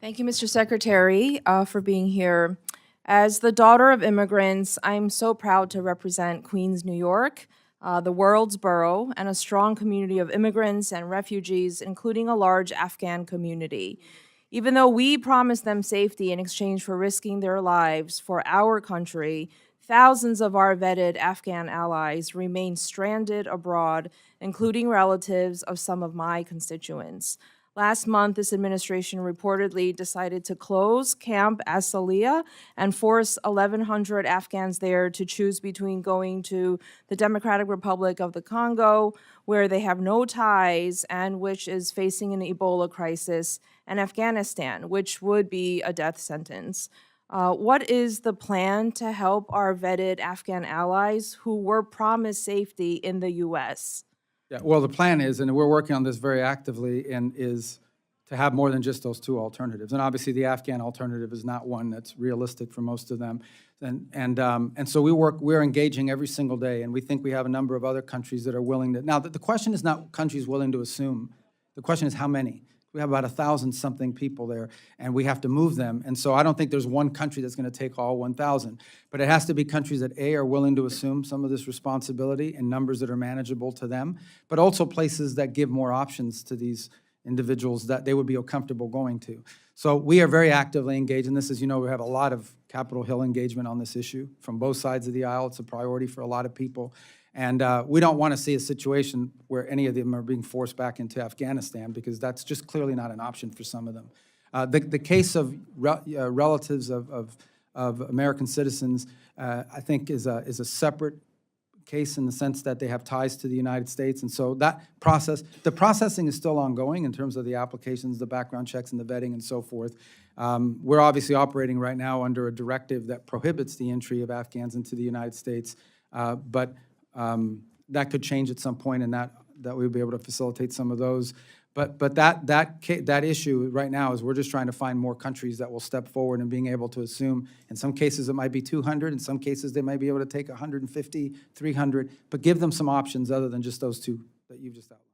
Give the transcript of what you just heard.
Thank you, Mr. Secretary, for being here. As the daughter of immigrants, I'm so proud to represent Queens, New York, the world's borough, and a strong community of immigrants and refugees, including a large Afghan community. Even though we promised them safety in exchange for risking their lives for our country, thousands of our vetted Afghan allies remain stranded abroad, including relatives of some of my constituents. Last month, this administration reportedly decided to close Camp Asaliya and force 1,100 Afghans there to choose between going to the Democratic Republic of the Congo, where they have no ties and which is facing an Ebola crisis, and Afghanistan, which would be a death sentence. What is the plan to help our vetted Afghan allies who were promised safety in the U.S.? Yeah, well, the plan is, and we're working on this very actively, and is to have more than just those two alternatives. And obviously, the Afghan alternative is not one that's realistic for most of them. And so we're engaging every single day, and we think we have a number of other countries that are willing to. Now, the question is not countries willing to assume. The question is how many. We have about 1,000-something people there, and we have to move them. And so I don't think there's one country that's going to take all 1,000. But it has to be countries that, A, are willing to assume some of this responsibility in numbers that are manageable to them, but also places that give more options to these individuals that they would be comfortable going to. So we are very actively engaged in this. As you know, we have a lot of Capitol Hill engagement on this issue from both sides of the aisle. It's a priority for a lot of people. And we don't want to see a situation where any of them are being forced back into Afghanistan, because that's just clearly not an option for some of them. The case of relatives of American citizens, I think, is a separate case in the sense that they have ties to the United States. And so that process, the processing is still ongoing in terms of the applications, the background checks, and the vetting and so forth. We're obviously operating right now under a directive that prohibits the entry of Afghans into the United States, but that could change at some point, and that we'll be able to facilitate some of those. But that issue right now is we're just trying to find more countries that will step forward and being able to assume. In some cases, it might be 200. In some cases, they might be able to take 150, 300, but give them some options other than just those two that you've just outlined.